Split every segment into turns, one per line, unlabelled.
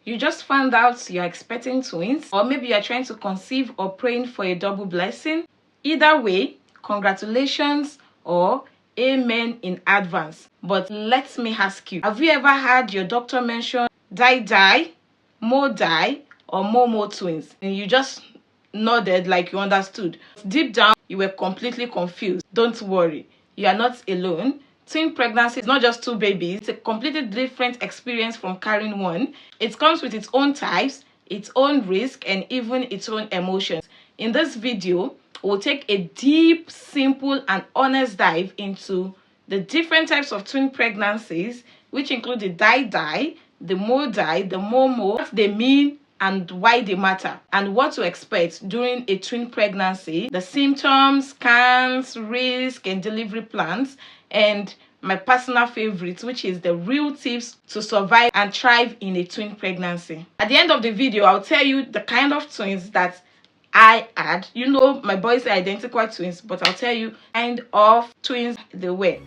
You just found out you're expecting twins, or maybe you're trying to conceive or praying for a double blessing. Either way, congratulations or amen in advance. But let me ask you, have you ever had your doctor mention DiDi, MoDi, or MoMo twins? And you just nodded like you understood. Deep down, you were completely confused. Don't worry, you are not alone. Twin pregnancy is not just two babies. It's a completely different experience from carrying one. It comes with its own types, its own risk, and even its own emotions. In this video, we'll take a deep, simple, and honest dive into the different types of twin pregnancies, which include the DiDi, the MoDi, the MoMo, what they mean and why they matter, and what to expect during a twin pregnancy, the symptoms, scans, risk, and delivery plans, and my personal favorite, which is the real tips to survive and thrive in a twin pregnancy. At the end of the video, I'll tell you the kind of twins that I had. You know, my boys are identical twins, but I'll tell you kind of twins they were.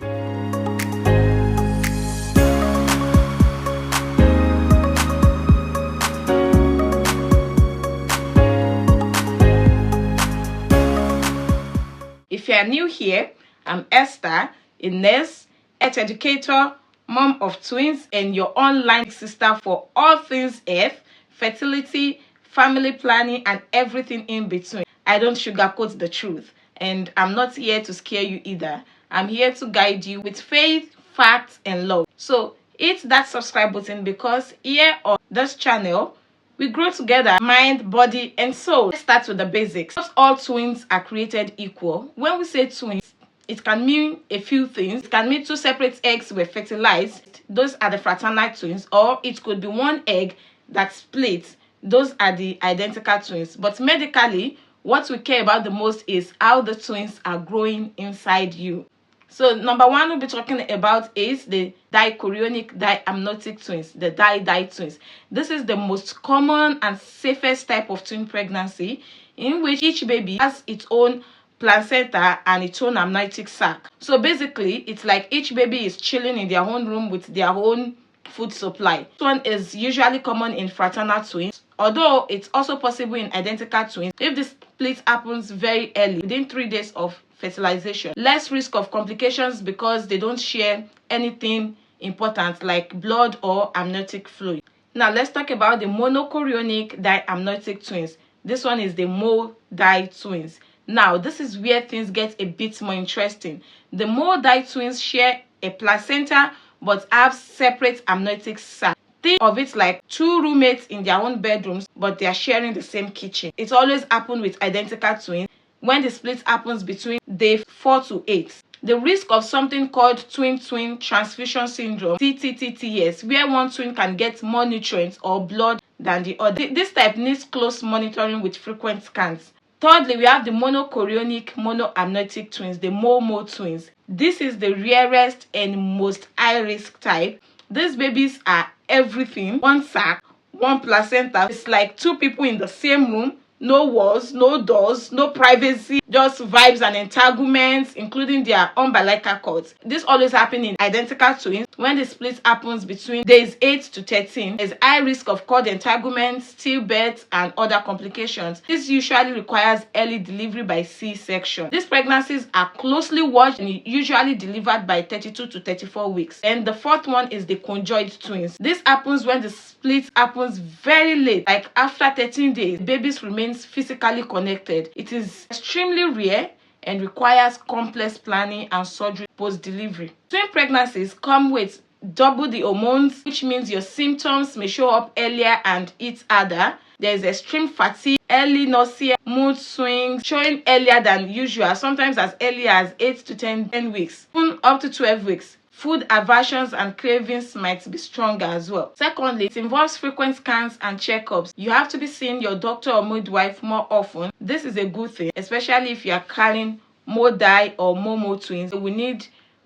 If you are new here, I'm Esther, a nurse, health educator, mom of twins, and your online sister for all things health, fertility, family planning, and everything in between. I don't sugarcoat the truth, and I'm not here to scare you either. I'm here to guide you with faith, facts, and love. So hit that subscribe button, because here on this channel, we grow together, mind, body, and soul. Let's start with the basics. Not all twins are created equal. When we say twins, it can mean a few things. It can mean two separate eggs were fertilized. Those are the fraternal twins. Or it could be one egg that splits. Those are the identical twins. But medically, what we care about the most is how the twins are growing inside you. So number one we'll be talking about is the dichorionic diamniotic twins, the DiDi twins. This is the most common and safest type of twin pregnancy, in which each baby has its own placenta and its own amniotic sac. So basically, it's like each baby is chilling in their own room with their own food supply. This one is usually common in fraternal twins, although it's also possible in identical twins if the split happens very early, within 3 days of fertilization. Less risk of complications because they don't share anything important like blood or amniotic fluid. Now let's talk about the monochorionic diamniotic twins. This one is the MoDi twins. Now this is where things get a bit more interesting. The MoDi twins share a placenta but have separate amniotic sac. Think of it like two roommates in their own bedrooms, but they are sharing the same kitchen. It always happens with identical twins when the split happens between day 4 to 8. The risk of something called twin-twin transfusion syndrome, TTTTS, where one twin can get more nutrients or blood than the other. This type needs close monitoring with frequent scans. Thirdly, we have the monochorionic monoamniotic twins, the MoMo twins. This is the rarest and most high-risk type. These babies are everything. One sac, one placenta. It's like two people in the same room. No walls, no doors, no privacy, just vibes and entanglements, including their umbilical cords. This always happens in identical twins. When the split happens between days 8 to 13, there's high risk of cord entanglements, stillbirth, and other complications. This usually requires early delivery by C-section. These pregnancies are closely watched and usually delivered by 32 to 34 weeks. And the fourth one is the conjoined twins. This happens when the split happens very late, like after 13 days. Babies remain physically connected. It is extremely rare and requires complex planning and surgery post-delivery. Twin pregnancies come with double the hormones, which means your symptoms may show up earlier and hit harder. There is extreme fatigue, early nausea, mood swings, showing earlier than usual, sometimes as early as 8 to 10 weeks, even up to 12 weeks. Food aversions and cravings might be stronger as well. Secondly, it involves frequent scans and checkups. You have to be seeing your doctor or midwife more often. This is a good thing, especially if you are carrying MoDi or MoMo twins. We need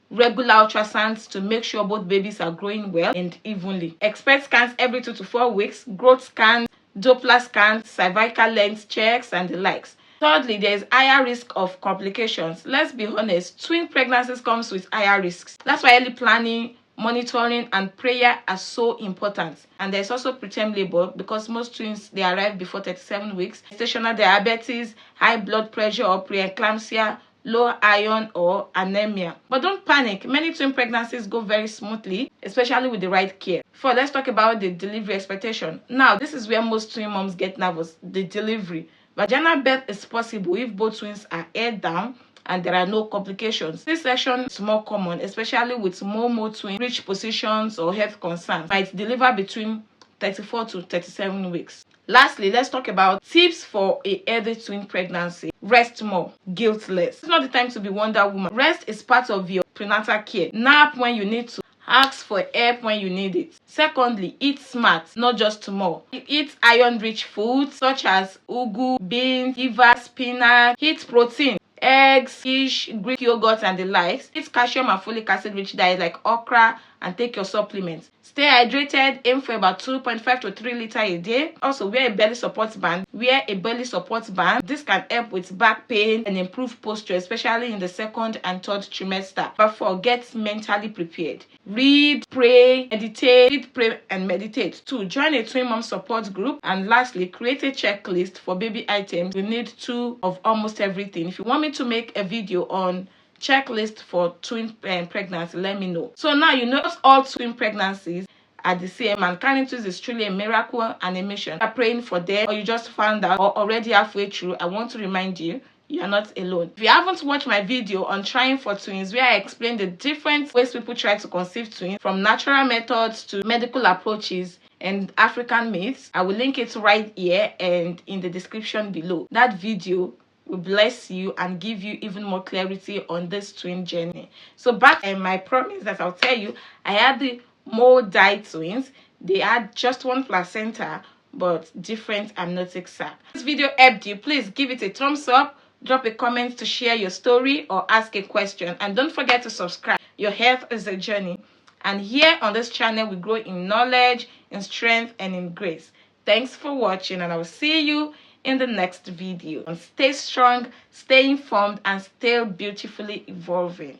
regular ultrasounds to make sure both babies are growing well and evenly. Expect scans every 2 to 4 weeks, growth scans, Doppler scans, cervical length checks, and the likes. Thirdly, there is higher risk of complications. Let's be honest, twin pregnancies comes with higher risks. That's why early planning monitoring, and prayer are so important. And there's also preterm labor, because most twins, they arrive before 37 weeks. Gestational diabetes, high blood pressure or preeclampsia, low iron or anemia. But don't panic, many twin pregnancies go very smoothly, especially with the right care. Let's talk about the delivery expectation. Now, this is where most twin moms get nervous: the delivery. Vaginal birth is possible if both twins are aired down and there are no complications. C-section is more common, especially with MoMo twin, rich positions or health concerns. Might deliver between 34 to 37 weeks. Lastly, let's talk about tips for a healthy twin pregnancy. Rest more, guiltless. It's not the time to be Wonder Woman. Rest is part of your prenatal care. Nap when you need to. Ask for help when you need it. Secondly, eat smart, not just more. Eat iron-rich foods such as ugu, beans, liver, spinach. Eat protein, eggs, fish, Greek yogurt, and the likes. Eat calcium and folic acid-rich diet like okra, and take your supplements. Stay hydrated. Aim for about 2.5 to 3 liters a day. Also, wear a belly support band. This can help with back pain and improve posture, especially in the second and third trimester. But get mentally prepared. Read, pray, meditate. 2. Join a twin mom support group. And lastly, create a checklist for baby items. You need 2 of almost everything. If you want me to make a video on checklist for twin pregnancy, let me know. So now you know all twin pregnancies are the same, and carrying twins is truly a miracle and a mission. You're praying for them, or you just found out, or already halfway through. I want to remind you, you are not alone. If you haven't watched my video on trying for twins, where I explain the different ways people try to conceive twins, from natural methods to medical approaches and African myths, I will link it right here and in the description below. That video will bless you and give you even more clarity on this twin journey. So back and my promise that I'll tell you, I had the MoDi twins. They had just one placenta but different amniotic sac. This video helped you. Please give it a thumbs up, drop a comment to share your story or ask a question, and don't forget to subscribe. Your health is a journey, and here on this channel we grow in knowledge, in strength, and in grace. Thanks for watching, and I will see you in the next video. And stay strong, stay informed, and stay beautifully evolving.